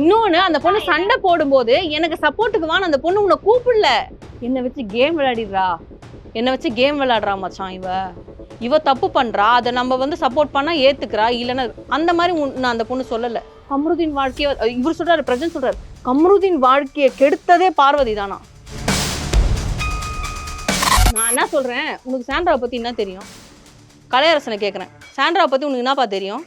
இன்னொன்னு அந்த பொண்ணு சண்டை போடும்போது எனக்கு சப்போர்ட்டுக்கு வான்னு அந்த பொண்ணு உன்னை கூப்பிடல. என்னை வச்சு கேம் விளையாடிடுறா, என்னை வச்சு கேம் விளையாடுறா மச்சான். இவ தப்பு பண்றா, அதை நம்ம வந்து சப்போர்ட் பண்ணா ஏத்துக்கிறா, இல்லைன்னா அந்த மாதிரி நான் அந்த பொண்ணு சொல்லல. கம்ருதீன் வாழ்க்கைய இவர் சொல்றாரு, பிரஜன் சொல்றாரு, கம்ருதீன் வாழ்க்கையை கெடுத்ததே பார்வதி தானா. நான் என்ன சொல்றேன், உனக்கு சாண்ட்ராவை பத்தி என்ன தெரியும்? கலையரசனை கேட்குறேன், சாண்ட்ராவை பத்தி உனக்கு என்னப்பா தெரியும்?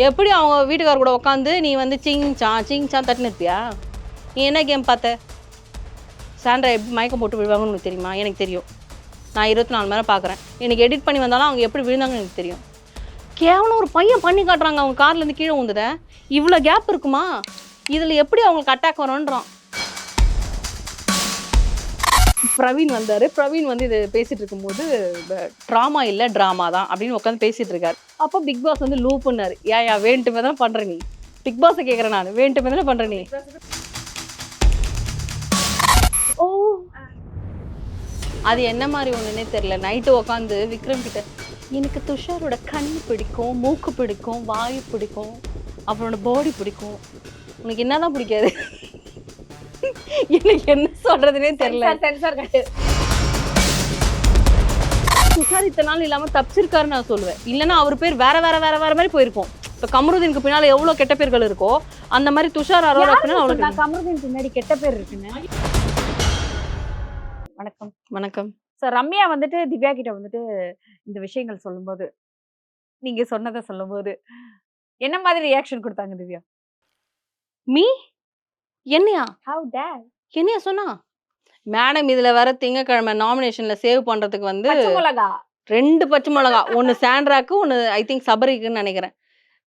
எப்படி அவங்க வீட்டுக்கார கூட உட்காந்து நீ வந்து சிங்சான் தட்டுன்னு இருப்பியா? நீ என்ன கேம் பார்த்த? சாண்ட்ரா எப்படி மயக்கம் போட்டு விழுவாங்கன்னு உனக்கு தெரியுமா? எனக்கு தெரியும். நான் 24 மணி நேரம் பார்க்குறேன். எனக்கு எடிட் பண்ணி வந்தாலும் அவங்க எப்படி விழுந்தாங்கன்னு எனக்கு தெரியும். கேவலம் ஒரு பையன் பண்ணி காட்டுறாங்க, அவங்க கார்லேருந்து கீழே விழுந்தத. இவ்வளோ கேப் இருக்குமா? இதில் எப்படி அவங்களுக்கு அட்டாக் வரும்ன்றான். பிரவீன் வந்தார். பிரவீன் வந்து இது பேசிகிட்டு இருக்கும்போது ட்ராமா இல்லை ட்ராமா தான் அப்படின்னு உட்காந்து பேசிகிட்டு இருக்காரு. அப்போ பிக் பாஸ் வந்து லூப்புன்னாரு. யா வேண்டுமே தானே பண்ணுற நீ? பிக் பாஸை கேட்குறேன் நான், வேண்டுமே தானே பண்ணுற நீ? ஓ, அது என்ன மாதிரி ஒன்றுனே தெரில. நைட்டு உட்காந்து விக்ரம் கிட்ட எனக்கு துஷாரோட கண் பிடிக்கும், மூக்கு பிடிக்கும், வாயு பிடிக்கும், அவரோட பாடி பிடிக்கும், உனக்கு என்னதான் பிடிக்காது? எனக்கு என்ன சொல்றதுனே தெரியல. துஷார் இத்தனை நாள் இல்லாம தப்பிச்சிருக்காருன்னு நான் சொல்லுவேன். இல்லைன்னா அவர் பேர் வேற வேற வேற வேற மாதிரி போயிருக்கும். இப்ப கமருதீனுக்கு பின்னால எவ்வளவு கெட்ட பேர்கள் இருக்கோ அந்த மாதிரி துஷார் அரோரா பின்னால கமருதீன் பின்னாடி கெட்ட பேர் இருக்குன்னு. வணக்கம். வணக்கம் சார். ரம்யா வந்துட்டு திவ்யா கிட்ட வந்துட்டு இந்த விஷயங்கள் சொல்லும்போது, நீங்க சொன்னதை சொல்லும்போது என்ன மாதிரி ரியாக்ஷன் கொடுத்தாங்க திவ்யா? மீ என்னையா? ஹவ் டேர் என்னையா சொன்னா? மேடம் இதுல வர திங்கக்கிழமை நாமினேஷன்ல சேவ் பண்றதுக்கு வந்து 2 பச்சை மிளகா, ஒன்னு சாண்ட்ராக்கு, ஒன்னு ஐ திங்க் சபரிக்குன்னு நினைக்கிறேன்.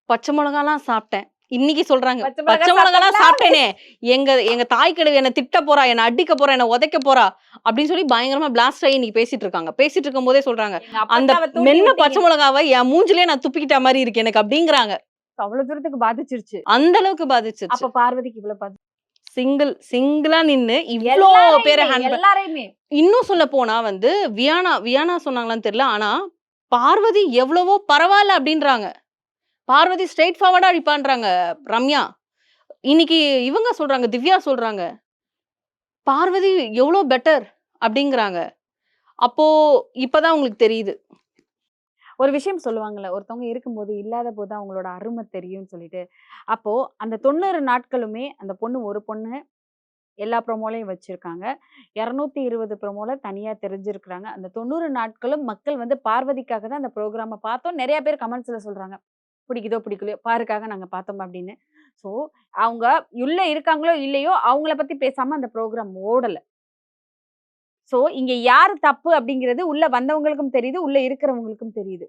பச்சை மிளகாலாம் சாப்பிட்டேன். இன்னைக்கு சொல்றாங்க பச்சை மிளகாலாம் சாப்பிட்டேனே, எங்க தாய் கிழவி என்ன திட்ட போறா, என்ன அடிக்க போறா, என்ன உதைக்க போறா அப்படின்னு சொல்லி பயங்கரமா பிளாஸ்ட் ஆகி இன்னைக்கு பேசிட்டு இருக்காங்க. பேசிட்டு இருக்கும் போதே சொல்றாங்க, அந்த மென்ன பச்சை மிளகாவை என் மூஞ்சிலே நான் துப்பிக்கிட்ட மாதிரி இருக்கு எனக்கு அப்படிங்கிறாங்க. அவ்வளவு தூரத்துக்கு பாதிச்சிருச்சு. அந்த அளவுக்கு பாதிச்சிருச்சு. அப்ப பார்வதிக்கு இவ்வளவு பாதி சிங்கிளா நின்னு இவ்ளோ பேரை எல்லாரையுமே. இன்னும் சொல்ல போனா வந்து வியானா சொன்னாங்களான்னு தெரியல, ஆனா பார்வதி எவ்வளவோ பரவாயில்ல அப்படின்றாங்க. பார்வதி ஸ்ட்ரெயிட் ஃபார்வர்டா அடிப்பான்றாங்க ரம்யா. இன்னைக்கு இவங்க சொல்றாங்க, திவ்யா சொல்றாங்க பார்வதி எவ்வளோ பெட்டர் அப்படிங்கிறாங்க. அப்போ இப்பதான் உங்களுக்கு தெரியுது. ஒரு விஷயம் சொல்லுவாங்கல்ல, ஒருத்தவங்க இருக்கும்போது இல்லாத போது அவங்களோட அருமை தெரியும்னு சொல்லிட்டு. அப்போ அந்த 90 நாட்களுமே அந்த பொண்ணு ஒரு பொண்ணு எல்லா ப்ரோமோலையும் வச்சிருக்காங்க. 220 ப்ரோமோல தனியா தெரிஞ்சிருக்கிறாங்க. அந்த 90 நாட்களும் மக்கள் வந்து பார்வதிக்காக தான் அந்த ப்ரோக்ராமை பார்த்தோம். நிறைய பேர் கமெண்ட்ஸ்ல சொல்றாங்க, பிடிக்குதோ பிடிக்கலையோ பாருக்காக நாங்க பார்த்தோம் அப்படின்னு. ஸோ அவங்க உள்ள இருக்காங்களோ இல்லையோ அவங்கள பத்தி பேசாம அந்த ப்ரோக்ராம் ஓடல. சோ இங்க யாரு தப்பு அப்படிங்கிறது உள்ள வந்தவங்களுக்கும் தெரியுது, உள்ள இருக்கிறவங்களுக்கும் தெரியுது.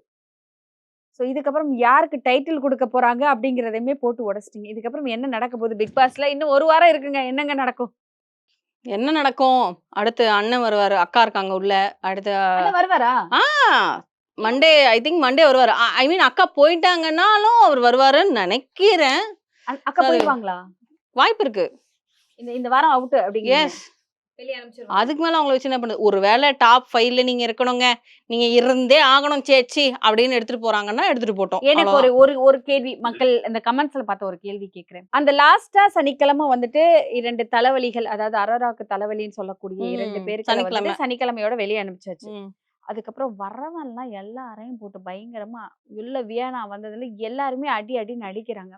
சோ இதுக்கப்புறம் யாருக்கு டைட்டில் கொடுக்க போறாங்க அப்படிங்கிறதையுமே போட்டு உடைச்சிட்டீங்க. இதுக்கப்புறம் என்ன நடக்க போகுது பிக் பாஸ்ல? இன்னும் 1 வாரம் இருக்குங்க. என்னங்க நடக்கும்? என்ன நடக்கும்? அடுத்து அண்ணன் வருவாரு, அக்கா இருக்காங்க உள்ள. அடுத்து வருவாரா? மண்டே, ஐ திங்க் மண்டே வருவாரு. ஐ மீன் அக்கா போயிட்டாங்கன்னாலும் அவர் வருவாருன்னு நினைக்கிறேன். அக்கா போயிடுவாங்களா? வாய்ப்பு இருக்கு. இந்த வாரம் அவுட் அப்படிங்க. எஸ், அதுக்கு மேல அவங்கள வச்சு என்ன பண்ணுது? ஒரு வேளை டாப் 5ல நீங்க இருக்கணுங்க, நீங்க இருந்தே ஆகணும் சேச்சி அப்படின்னு எடுத்துட்டு போறாங்கன்னா எடுத்துட்டு போட்டோம். எனக்கு ஒரு கேள்வி, மக்கள் இந்த கமெண்ட்ஸ்ல பார்த்த ஒரு கேள்வி கேட்கிறேன். அந்த லாஸ்டா சனிக்கிழமை வந்துட்டு 2 தலைவலிகள், அதாவது அரோராக்கு தலைவலின்னு சொல்லக்கூடிய 2 பேருக்கு சனிக்கிழமையோட வெளியே அனுப்பிச்சாச்சு. அதுக்கப்புறம் வரவெல்லாம் எல்லாரையும் போட்டு பயங்கரமா உள்ள வியானா வந்ததுல எல்லாருமே அடின்னு அடிக்கிறாங்க.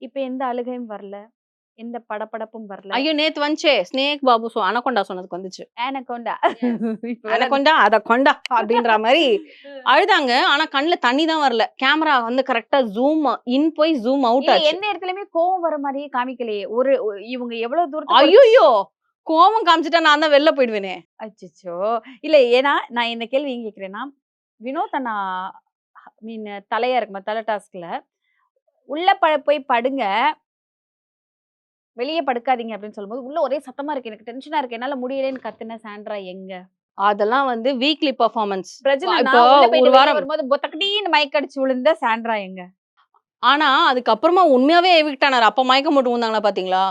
இப்ப எந்த அழுகையும் வரல, எந்த படப்படப்பும் வரல. ஐயோ நேத்து வந்துச்சே ஸ்னேக் பாபு அனகொண்டா சொன்னதுக்கு வந்துச்சு. அனகொண்டா அத கொண்டா அப்படின்ற மாதிரி அழுதாங்க. ஆனா கண்ணுல தண்ணி தான் வரல. கேமரா வந்து கரெக்டா ஜூம் இன் போய் ஜூம் அவுட் ஆச்சு. எந்த இடத்துலயுமே கோவம் வர மாதிரியே காமிக்கலையே. இவங்க எவ்வளவு தூரம் ஐயோ கோவம் காமிச்சிட்டா நான் தான் வெளில போயிடுவேனே. அச்சோ இல்ல. ஏன்னா நான் இந்த கேள்வி எங்க கேக்குறேன்னா, வினோத் அண்ணா மீன் தலையா இருக்குமா தலை டாஸ்க்ல உள்ள போய் படுங்க, வெளியே படுக்காதீங்க அப்படின்னு சொல்லும்போது உள்ள ஒரே சத்தமா இருக்கு, எனக்கு டென்ஷனா இருக்கு, என்னால முடியலன்னு கத்துன சாண்ட்ரா எங்க? அதெல்லாம் வந்து வீக்லி பெர்ஃபார்மன்ஸ். ஒரு வாரம் வரும்போது பொத்தக்கடின்னு மயக்க அடிச்சு விழுந்த சாண்ட்ரா எங்க? ஆனா அதுக்கப்புறமா உண்மையாவே எவிக்ட் ஆனாரு. அப்ப மயக்கம் போட்டு வந்தாங்களா பாத்தீங்களா?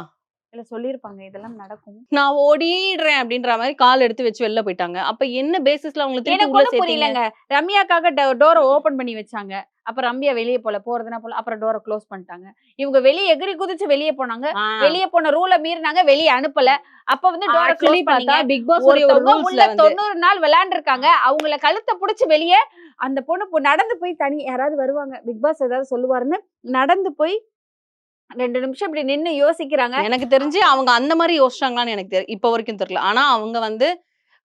இல்ல சொல்லிருப்பாங்க இதெல்லாம் நடக்கும், நான் ஓடிடுறேன் அப்படின்ற மாதிரி கால் எடுத்து வச்சு வெளில போயிட்டாங்க. அப்ப என்ன பேசிஸ்ல அவங்களுக்கு புரியலங்க. ரம்யாக்காக டோரை ஓபன் பண்ணி வச்சாங்க. அப்ப ரம்யா வெளியே போறதுனா போல, அப்புறம் டோரை க்ளோஸ் பண்ணிட்டாங்க. இவங்க வெளியே எகிரி குதிச்சு வெளியே போனாங்க. வெளியே போன ரூலை மீறினாங்க, வெளியே அனுப்பல. அப்ப வந்து டோரை ஆக்சுவலி க்ளோஸ் பார்த்தா பண்ணீங்க. பிக் பாஸ் உடைய ஒரு ஒருத்தவங்க உள்ள ரூல்ஸ்ல வந்து 90 நாள் விளையாண்டுருக்காங்க. அவங்கள கழுத்தை புடிச்சு வெளியே அந்த பொண்ணு நடந்து போய் தனி யாராவது வருவாங்க, பிக் பாஸ் ஏதாவது சொல்லுவாருன்னு நடந்து போய் 2 நிமிஷம் இப்படி நின்னு யோசிக்கிறாங்க. எனக்கு தெரிஞ்சு அவங்க அந்த மாதிரி யோசிச்சாங்களான்னு எனக்கு இப்ப வரைக்கும் தெரியல. ஆனா அவங்க வந்து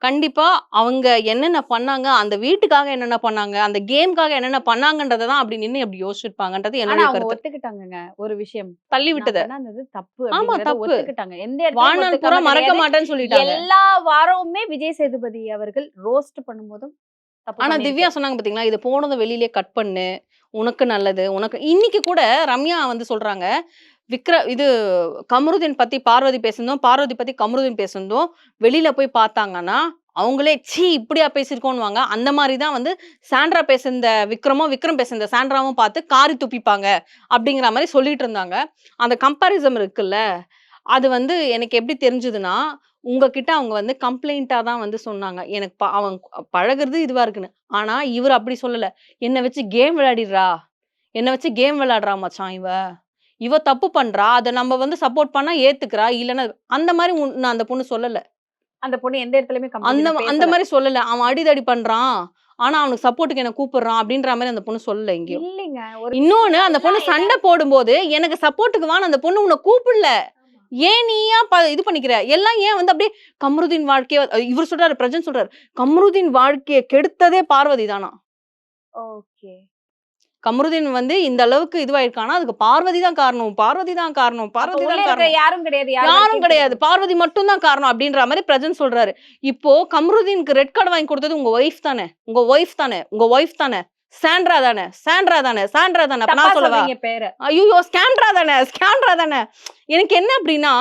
கண்டிப்பா அவங்க என்னென்ன பண்ணாங்க, அந்த வீட்டுக்காக என்னென்ன பண்ணாங்க, அந்த கேம்காக என்னென்ன பண்ணாங்கன்றத தான் அப்படி நின்னு அப்படி யோசிச்சிருப்பாங்கன்றது ஆனா என்னுடைய அவங்க கருத்து. ஒத்துக்கிட்டாங்கங்க ஒரு விஷயம். தள்ளி நான் விட்டத. பண்ணது தப்பு ஆமா அப்படிங்கறத தப்பு. ஒத்துக்கிட்டாங்க. எந்த இடத்துலயும் வாழ்நாள் பூரா ஒத்துக்காம மறக்க கிடையாது. மாட்டேன்னு சொல்லிட்டாங்க. எல்லா வாரமுமே விஜய் சேதுபதி அவர்கள் ரோஸ்ட் பண்ணும்போதும் தப்பு ஆனா திவ்யா பண்ணியிருக்காரு. சொன்னாங்க பாத்தீங்களா, இது போனதும் வெளியிலே கட் பண்ணு. உனக்கு நல்லது. உனக்கு இன்னைக்கு கூட ரம்யா வந்து சொல்றாங்க, இது கமருதீன் பத்தி பார்வதி பேசுனதும், பார்வதி பத்தி கமருதீன் பேசுனதும் வெளியில போய் பார்த்தாங்கன்னா, அவங்களே ச்சீ இப்படியா பேசியிருக்கோன்னுவாங்க. அந்த மாரி தான் வந்து சாண்ட்ரா பேசுனத விக்ரமும், விக்ரம் பேசுனத சாண்ட்ராவும் பார்த்து காரி துப்பிப்பாங்க. அப்படிங்கிற மாரி சொல்லிட்டு இருந்தாங்க. அந்த கம்பேரிசம் இருக்குல்ல, அது வந்து எனக்கு எப்படி தெரிஞ்சதுன்னா, உங்ககிட்ட அவங்க வந்து கம்ப்ளைண்ட்டா தான் வந்து சொன்னாங்க. எனக்கு அவன் பழகுறது இதுவா இருக்குன்னு. ஆனா இவரு அப்படி சொல்லல. என்ன வச்சு கேம் விளையாடிர்றா. என்ன வச்சு கேம் விளையாடுறா மச்சான் இவ. இவ தப்பு பண்றா. அத நம்ம வந்து சப்போர்ட் பண்ணா ஏத்துக்கிறா. இல்லன்னா அந்த மாரி அந்த பொண்ணு சொல்லல. அந்த பொண்ணு எந்த இடத்துலயுமே அந்த கமருதீன அந்த பேசல. மாரி சொல்லல. அவன் அடிதடி பண்றான். ஆனா அவனுக்கு சப்போர்ட்க்கு என்ன கூப்பிடுறான் அப்படின்ற மாரி அந்த பொண்ணு சொல்லல எங்கேயும். இல்லைங்க. ஒரு இன்னொன்னு அந்த பொண்ணு சண்டை போடும்போது எனக்கு சப்போர்ட்க்கு வான்னு அந்த பொண்ணு உன்ன கூப்பிடல. ஏன் நீயா இது பண்ணிக்கிற? எல்லாம் ஏன் வந்து அப்படியே கமருதீன் வாழ்க்கைய இவரு சொல்றாரு, பிரஜன் சொல்றாரு. கமருதீன் வாழ்க்கைய கெடுத்ததே பார்வதி தானா. ஓகே. கமருதீன் வந்து இந்த அளவுக்கு இதுவாயிருக்கானா, அதுக்கு பார்வதி தான் காரணம். பார்வதி தான் காரணம். அப்ப பார்வதி உள்ள தான் இருக்கிற காரணம். யாரும் கிடையாது. யாரும் கிடையாது. பார்வதி மட்டும் தான் காரணம் அப்படின்ற மாரி பிரஜன் சொல்றாரு. இப்போ கமருதீனுக்கு ரெட் கார்டு வாங்கி கொடுத்தது உங்க ஒய்ஃப் தானே. உங்க ஒய்ஃப் தானே. உங்க ஒய்ஃப் தானே. சாண்ட்ரா தானே. சாண்ட்ரா தானே. சாண்ட்ரா தானே. அப்ப தப்பா நான் சொல்லவா? சொல்றீங்க பேர. ஐயோ ஸ்கேண்ட்ரா தானே. ஸ்கேண்ட்ரா தானே. எனக்கு என்ன அப்படின்னா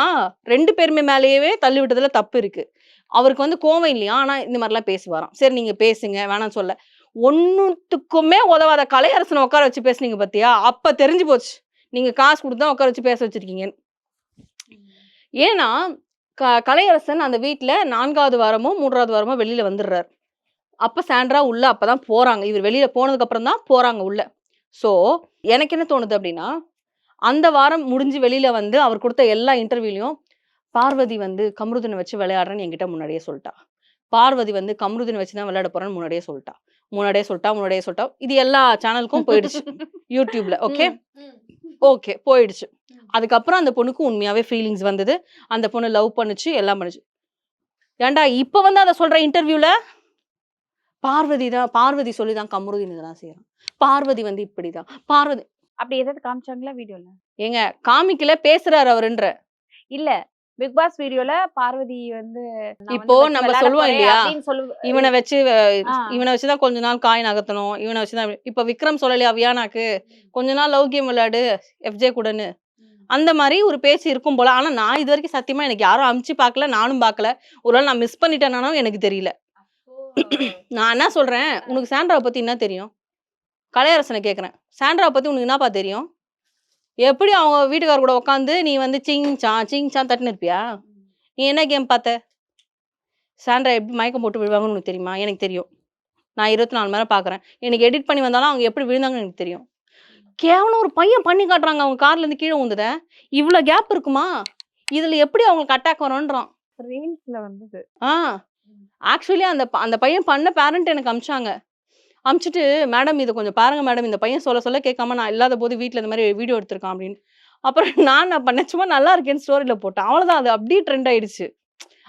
2 பேருமே மேலேயே தள்ளி விட்டதுல தப்பு இருக்கு. அவருக்கு வந்து கோவம் இல்லையா? ஆனா இந்த மாரிலாம் பேசுவாராம். சரி நீங்க பேசுங்க. வேணாம்னு சொல்ல. ஒண்ணுத்துக்குமே உதவாத கலையரசன உட்கார வச்சு பேசுனீங்க பாத்தியா? அப்ப தெரிஞ்சு போச்சு. நீங்க காசு குடுத்து தான் உட்கார வச்சு பேச வச்சிருக்கீங்கன்னு. ஏன்னா, கலையரசன் அந்த வீட்ல 4வது வாரமோ, 3வது வாரமோ வெளியில வந்துடுறாரு. அப்ப சாண்ட்ரா உள்ள அப்பதான் போறாங்க. இவர் வெளியில போனதுக்கு அப்புறம் தான் போறாங்க உள்ள. சோ, எனக்கு என்ன தோணுது அப்படின்னா, அந்த வாரம் முடிஞ்சு வெளியில வந்து அவர் குடுத்த எல்லா இன்டர்வியூலயும், பார்வதி வந்து கமருதீன வச்சு விளையாடுறேன்னு என்கிட்ட முன்னாடியே சொல்ட்டா. பார்வதி வந்து கமருதீன வச்சு தான் விளையாட போறேன்னு முன்னாடியே சொல்ட்டா. முன்னாடியே சொல்ட்டா. இது எல்லா சேனலுக்கும் போயிடுச்சு. YouTubeல. ஓகே. ஓகே. போயிடுச்சு. அதுக்கப்புறம் அந்த பொண்ணுக்கு உண்மையாவே ஃபீலிங்ஸ் வந்தது. அந்த பொண்ணு லவ் பண்ணுச்சு, எல்லாம் பண்ணுச்சு. ஏன்டா இப்ப வந்து அத சொல்ற இன்டர்வியூல? பார்வதி சொல்லி தான் கமருதீன் இதெல்லாம் செய்றான். பார்வதி வந்து இப்படிதான். பார்வதி அப்படி ஏதாவது காமிச்சாங்களா வீடியோல? ஏங்க காமிக்கல பேசுறாரு அவருன்ற. இல்ல. பிக் பாஸ் வீடியோல பார்வதி வந்து நான் இப்போ வந்து வச்சு நம்ம விளையாட சொல்லுவோம் போறேன் இல்லையா? அப்படின்னு இவன வச்சு ஆ. இவன வச்சு தான் கொஞ்ச நாள் காய் நகர்த்தணும். இவன வச்சு தான் இப்ப விக்ரம் சொல்லலையா வியானாக்கு? கொஞ்ச நாள் லவ் கேம் விளையாடு எஃப்ஜே கூடன்னு. அந்த மாரி ஒரு பேச்சு இருக்கும் போல. ஆனா நான் இதுவரைக்கும் சத்தியமா எனக்கு யாரும் அனுப்பிச்சு பார்க்கல. நானும் பார்க்கல. ஒருவேள நான் மிஸ் பண்ணிட்டேனானும் எனக்கு தெரியல. நான் என்ன சொல்றேன், உனக்கு சாண்ட்ராவ பத்தி என்ன தெரியும்? கலையரசன கேட்கிறேன். சாண்ட்ராவ பத்தி உனக்கு என்னப்பா தெரியும்? எப்படி அவங்க வீட்டுக்காரர் கூட உட்காந்து நீ வந்து சிங் சான் தட்டுன்னு இருப்பியா? நீ என்ன கேம் பார்த்த? சாண்ட்ரா எப்படி மயக்கம் போட்டு விழுவாங்கன்னு உனக்கு தெரியுமா? எனக்கு தெரியும். நான் 24 மணி நேரம் பார்க்குறேன். எனக்கு எடிட் பண்ணி வந்தாலும் அவங்க எப்படி விழுந்தாங்கன்னு எனக்கு தெரியும். கேவலம் ஒரு பையன் பண்ணி காட்டுறாங்க அவங்க கார்லேருந்து கீழ விழுந்தத. இவ்ளோ கேப் இருக்குமா? இதுல எப்படி அவங்களுக்கு அட்டாக் வரும்ன்றான். ரீல்ஸ்ல வந்தது. ஆ. ஆக்சுவலி அந்த பையன் பண்ண பேரண்ட் எனக்கு அனுப்பிச்சாங்க. அனுப்பிச்சுட்டு, "மேடம் இத கொஞ்சம் பாருங்க மேடம். இந்த பையன் சொல்ல கேட்காம நான் இல்லாத போது வீட்ல இந்த மாரி வீடியோ எடுத்திருக்கான்" அப்படின்னு. அப்புறம் நான் என்ன பண்ணேன், சும்மா நல்லா இருக்கேன்னு ஸ்டோரியில போட்டேன். அவ்வளோதான் அது அப்படியே ட்ரெண்ட் ஆயிடுச்சு.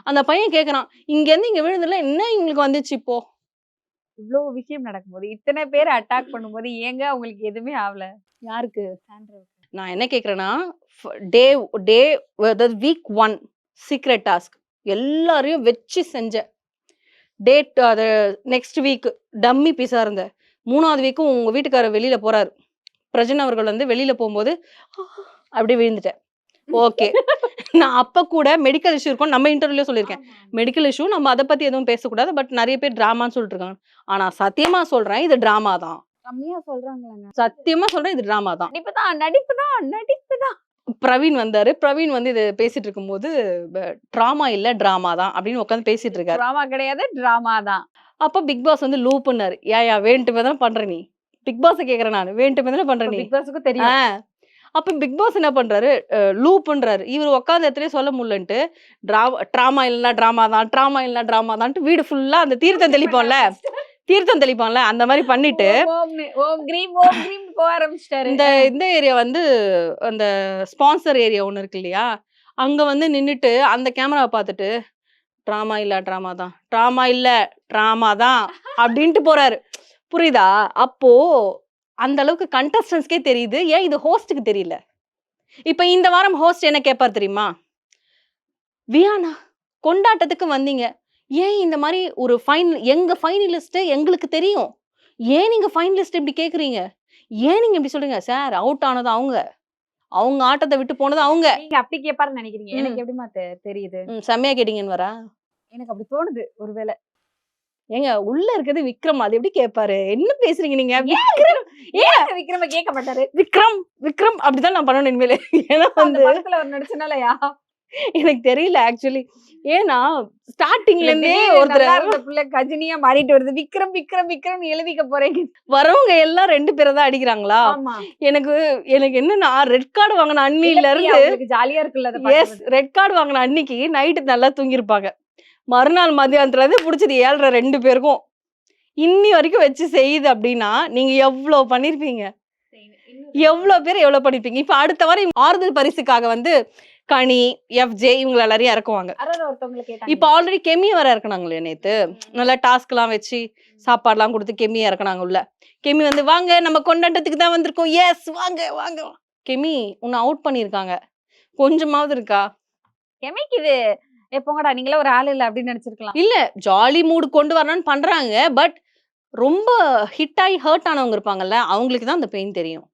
அந்த பையன் கேட்கறான், "இங்கேருந்து இங்க விழுந்ததுல என்ன இவங்களுக்கு வந்துச்சு இப்போ?" இவ்ளோ விஷயம் நடக்கும்போது, இத்தனை பேர் அட்டாக் பண்ணும்போது ஏங்க அவங்களுக்கு எதுவுமே ஆவல? யாருக்கு? சாண்ட்ராவுக்கு. நான் என்ன கேட்கிறேன்னா, டே டே அதாவது வீக் 1 சீக்ரெட் டாஸ்க் எல்லாரையும் வச்சு செஞ்சேன். அது நெக்ஸ்ட் வீக் டம்மி பீஸா இருந்த. 3வது வீக்கும் உங்க வீட்டுக்காரர் வெளியில போறாரு. பிரஜன் அவர்கள் வந்து வெளியில போகும்போது அப்படியே விழுந்துட்டேன். ஓகே. நான் அப்ப கூட மெடிக்கல் இஷ்யூ இருக்கும். நம்ம இன்டர்வியூல சொல்லியிருக்கேன். மெடிக்கல் இஷ்யூ நம்ம அத பத்தி எதுவும் பேசக்கூடாது. பட் நெறைய பேர் டிராமான்னு சொல்லிட்டு இருக்காங்க. ஆனா சத்தியமா சொல்றேன் இது டிராமா தான். கம்மியா சொல்றாங்களாங்க. சத்தியமா சொல்றேன் இது டிராமா தான். நடிப்பு தான். பிரவீன் வந்தாரு. பிரவீன் வந்து இது பேசிட்டு இருக்கும்போது ட்ராமா இல்ல டிராமா தான் அப்படின்னு உட்காந்து பேசிட்டு இருக்காரு. டிராமா கிடையாது, டிராமா தான். அப்ப பிக் பாஸ் வந்து லூப்புன்னாரு. ஏயா வேண்டுமே தான் பண்ற நீ. பிக் பாஸ் கேக்குறேன் நான் வேண்டுமே தானே பண்றேன் நீ பிக் பாஸ்க்கு தெரியும். அப்ப பிக் பாஸ் என்ன பண்றாரு லூப்ன்றாரு இவர் உட்காந்து இடத்துலயே சொல்ல முடியலன்ட்டு ட்ராமா இல்லைன்னா ட்ராமா தான் ட்ராமா இல்லைன்னா ட்ராமா தான்ட்டு வீடு ஃபுல்லா அந்த தீர்த்தம் தெளிப்பான்ல அந்த மாதிரி பண்ணிட்டு ஓம் கிரீம் போக ஆரம்பிச்சிட்டாரு. இந்த ஏரியா வந்து அந்த ஸ்பான்சர் ஏரியா ஒண்ணு இருக்கு இல்லையா அங்க வந்து நின்னுட்டு அந்த கேமராவை பார்த்துட்டு ட்ராமா இல்ல ட்ராமா தான் அப்படின்ட்டு போறாரு புரியுதா அப்போ அந்த அளவுக்கு கண்டஸ்டன்ஸ்க்கே தெரியுது ஏன் இது ஹோஸ்டுக்கு தெரியல இப்ப இந்த வாரம் ஹோஸ்ட் என்ன கேட்பார் தெரியுமா வியானா கொண்டாட்டத்துக்கு வந்தீங்க ஏன் இந்த மாதிரி ஒரு எங்க ஃபைனலிஸ்ட் எங்களுக்கு தெரியும் ஏன் நீங்க ஃபைனலிஸ்ட் இப்படி கேக்குறீங்க ஏன் நீங்க இப்படி சொல்றீங்க சார் அவுட் ஆனது அவங்க ஆட்டத்தை விட்டு போனது அவங்க நீங்க அப்படி கேட்பாருன்னு நினைக்கிறீங்க. எனக்கு எப்படிமா தெரியுது செம்மையா கேட்டீங்கன்னு வரா எனக்கு அப்படி தோணுது ஒருவேளை. ஏங்க உள்ள இருக்கிறது விக்ரம் அது எப்படி கேட்பாரு என்ன பேசுறீங்க நீங்க விக்ரம கேட்க மாட்டாரு. விக்ரம் அப்படிதான் நான் பண்ணணும் இனிமேல ஏன்னா அந்த படத்துல அவர் நடிச்சனாலயா எனக்கு தெரியல ஆக்சுவலி ஏன்னா ஸ்டார்டிங்ல இருந்தே ஒருத்தர் கஜினியா மாறிட்டு வருது விக்ரம் எழுதிக்க போறேன் வரவங்க எல்லாம் 2 பேரை தான் அடிக்கிறாங்களா எனக்கு என்னன்னா ரெட் கார்டு வாங்கின அன்னில இருந்து ஜாலியா இருக்குல்ல எஸ் ரெட் கார்டு வாங்கின அன்னைக்கு நைட்டு நல்லா தூங்கிருப்பாங்க மறுநாள் மதியானத்துல இருந்து பிடிச்சது 7:30 2 பேருக்கும் இன்னி வரைக்கும் வச்சு செய்யுது அப்படின்னா நீங்க எவ்வளவு பண்ணிருப்பீங்க எவ்வளவு பேர் எவ்வளவு பண்ணிருப்பீங்க இப்ப அடுத்த வாரம் ஆறுதல் பரிசுக்காக வந்து கனி FJ இவங்க எல்லாரையும் இறக்குவாங்க இப்ப ஆல்ரெடி கெமியை வர இறக்குனாங்களே நேத்து நல்லா டாஸ்க் எல்லாம் வச்சு சாப்பாடுலாம் கொடுத்து கெமியை இறக்குனாங்க உள்ள கெமி வந்து வாங்க நம்ம கொண்டாட்டத்துக்கு தான் வந்திருக்கோம் எஸ் வாங்க கெமி உன்னை அவுட் பண்ணிருக்காங்க கொஞ்சமாவது இருக்கா கெமிக்கு இது எப்போங்கடா நீங்களே ஒரு ஆள் இல்ல அப்படின்னு நினைச்சிருக்கலாம் இல்ல ஜாலி மூடு கொண்டு வரணும்னு பண்றாங்க பட் ரொம்ப ஹிட் ஆகி ஹர்ட் ஆனவங்க இருப்பாங்கல்ல அவங்களுக்கு தான் அந்த பெயின் தெரியும்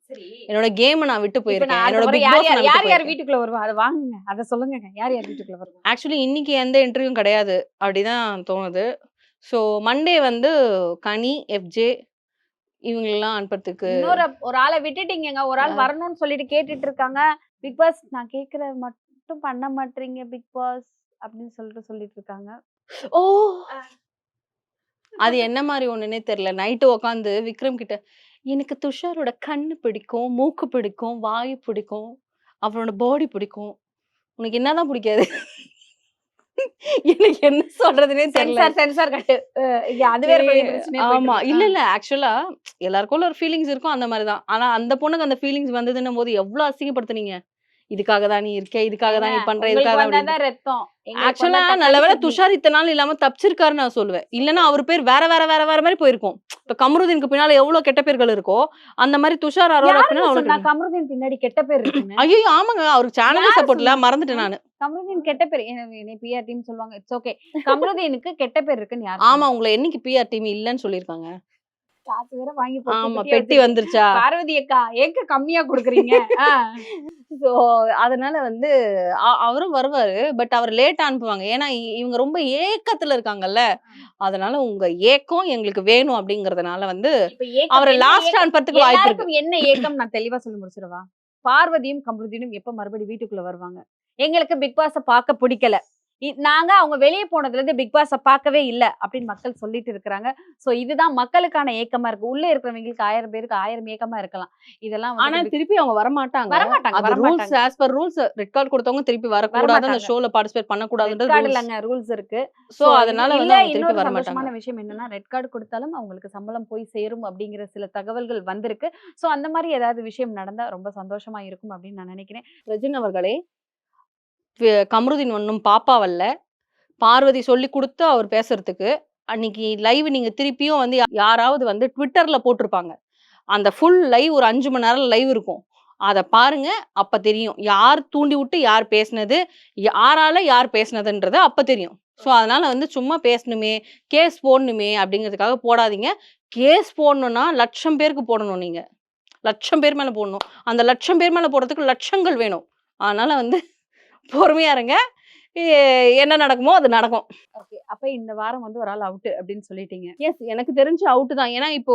என்னோட கேம் நான் விட்டு போயிருக்கேன் என்னோட யார் வீட்டுக்குள்ள வருவா அதை வாங்குங்க அதை சொல்லுங்க யார் வீட்டுக்குள்ள வருவா ஆக்சுவலி இன்னைக்கு எந்த இன்டர்வியூவும் கிடையாது அப்படிதான் தோணுது ஸோ மண்டே வந்து கனி FJ இவங்களெல்லாம் அனுப்புறதுக்கு ஒரு ஆளை விட்டுட்டீங்க ஒரு ஆள் வரணும்னு சொல்லிட்டு கேட்டுட்டு இருக்காங்க பிக் பாஸ் நான் கேக்குற மட்டும் பண்ண மாட்டீங்க பிக் பாஸ் அப்படின்னு சொல்லிட்டு இருக்காங்க ஓ அது என்ன மாதிரி ஒண்ணுன்னே தெரியல நைட்டு உட்காந்து விக்ரம் கிட்ட எனக்கு துஷாரோட கண்ணு பிடிக்கும் மூக்கு பிடிக்கும் வாய் பிடிக்கும் அவரோட பாடி பிடிக்கும் உனக்கு என்னதான் பிடிக்காது எனக்கு என்ன சொல்றதுன்னே தெரியல சென்சார் கட்டு அது வேற ஆமா இல்ல ஆக்சுவலா எல்லாருக்கும் ஒரு ஃபீலிங்ஸ் இருக்கும் அந்த மாதிரிதான் ஆனா அந்த பொண்ணுக்கு அந்த ஃபீலிங்ஸ் வந்ததுன்னும் போது எவ்வளவு அசிங்கப்படுத்துனீங்க இதுக்காக தான் நீ இருக்க இதுக்காக தான் நீ பண்ற இதுக்காக தான் ரத்தம் ஆக்சுவலா நல்லவேளை துஷார் இத்தனை நாள் இல்லாம தப்பிச்சிருக்காருன்னு நான் சொல்லுவேன் இல்லன்னா அவர் பேர் வேற மாதிரி போயிருக்கும் இப்ப கமருதீனுக்கு பின்னால எவ்வளவு கெட்ட பேர்கள் இருக்கோ அந்த மாதிரி துஷார் அரோரா பின்னாடி கமருதீன் பின்னாடி கெட்ட பேர் இருக்கு ஐயோ ஆமாங்க அவருக்கு சேனல் சப்போர்ட்ல மறந்துட்டேன் நானு கமருதீன் கெட்ட பேர் PR டீம் சொல்லுவாங்க இட்ஸ் ஓகே கமருதீனுக்கு கெட்ட பேர் இருக்குன்னு யாரு ஆமா உங்களை என்னைக்கு PR டீம் இல்லன்னு சொல்லிருக்காங்க காசு வேற வாங்கி ஆமா பெட்டி வந்துருச்சா பார்வதி அக்கா ஏக்க கம்மியா குடுக்குறீங்க சோ அதனால வந்து அவரும் வருவாரு பட் அவர் லேட்டா அனுப்புவாங்க ஏன்னா இவங்க ரொம்ப ஏக்கத்துல இருக்காங்கல்ல அதனால உங்க ஏக்கம் எங்களுக்கு வேணும் அப்படிங்கறதுனால வந்து அவரை லாஸ்ட் அனுப்புறதுக்கு வாய்ப்பு இருக்கு என்ன ஏக்கம் நான் தெளிவா சொல்லி முடிச்சிடவா பார்வதியும் கமருதீனும் எப்ப மறுபடியும் வீட்டுக்குள்ள வருவாங்க எங்களுக்கு பிக் பாஸ பார்க்க பிடிக்கல நாங்க அவங்க வெளியே போனதுல இருந்து பிக் பாஸ பார்க்கவே இல்ல அப்படின்னு மக்கள் சொல்லிட்டு இருக்காங்க சோ இதுதான் மக்களுக்கான ஏக்கமா இருக்கு உள்ள இருக்கிறவங்களுக்கு 1000 பேருக்கு 1000 ஏக்கமா இருக்கலாம் இதெல்லாம் ஆனா திருப்பி அவங்க வரமாட்டாங்க ரூல்ஸ் ரெட் கார்டு கொடுத்தவங்க திருப்பி வரக்கூடாது அந்த ஷோல பார்ட்டிசிபேட் பண்ணக்கூடாதுன்றது ரூல்ஸ் இருக்கு சோ அதனால வந்து திருப்பி வர மாட்டாங்க சந்தோஷமான விஷயம் என்னன்னா ரெட் கார்டு கொடுத்தாலும் அவங்களுக்கு சம்பளம் போய் சேரும் அப்படிங்கிற சில தகவல்கள் வந்திருக்கு சோ அந்த மாதிரி ஏதாவது விஷயம் நடந்தா ரொம்ப சந்தோஷமா இருக்கும் அப்படின்னு நான் நினைக்கிறேன் ரஜின் அவர்களே கமருதீன் ஒன்னும் பாப்பாவல்ல பார்வதி சொல்லி கொடுத்து அவர் பேசுறதுக்கு அன்னைக்கு லைவ் நீங்க திருப்பியும் வந்து யாராவது வந்து ட்விட்டர்ல போட்டிருப்பாங்க அந்த ஃபுல் லைவ் ஒரு 5 மணி நேரம் லைவ் இருக்கும் அதை பாருங்க அப்ப தெரியும் யார் தூண்டி விட்டு யார் பேசினது யாரால யார் பேசினதுன்றது அப்ப தெரியும் ஸோ அதனால வந்து சும்மா பேசணுமே கேஸ் போடணுமே அப்படிங்கிறதுக்காக போடாதீங்க கேஸ் போடணும்னா 1,00,000 பேருக்கு போடணும் நீங்க 1,00,000 பேர் மேல போடணும் அந்த 1,00,000 பேர் மேல போடுறதுக்கு லட்சங்கள் வேணும் அதனால வந்து பொறுமையா இருங்க என்ன நடக்குமோ அது நடக்கும் ஓகே அப்ப இந்த வாரம் வந்து ஒரு ஆள் அவுட் அப்படின்னு சொல்லிட்டீங்க எஸ் எனக்கு தெரிஞ்சு அவுட் தான் ஏன்னா இப்போ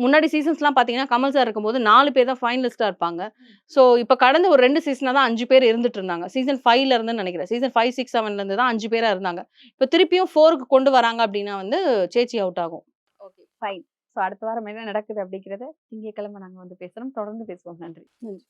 முன்னாடி சீசன்ஸ்லாம் பாத்தீங்கன்னா கமல் சார் இருக்கும்போது 4 பேர் தான் ஃபைனலிஸ்டா இருப்பாங்க ஸோ இப்போ கடந்த ஒரு 2 சீசனா தான் 5 பேர் இருந்துட்டு இருந்தாங்க சீசன் 5ல இருந்து நினைக்கிறேன் சீசன் 5, 6, 7ல இருந்து தான் 5 பேரா இருந்தாங்க இப்போ திருப்பியும் 4க்கு கொண்டு வராங்க அப்படின்னா வந்து சேச்சி அவுட் ஆகும் ஓகே ஃபைன் ஸோ அடுத்த வாரம் என்ன நடக்குது அப்படிங்கிறத திங்கட்கிழமை நாங்க வந்து பேசுறோம். தொடர்ந்து பேசுவோம். நன்றி. நன்றி.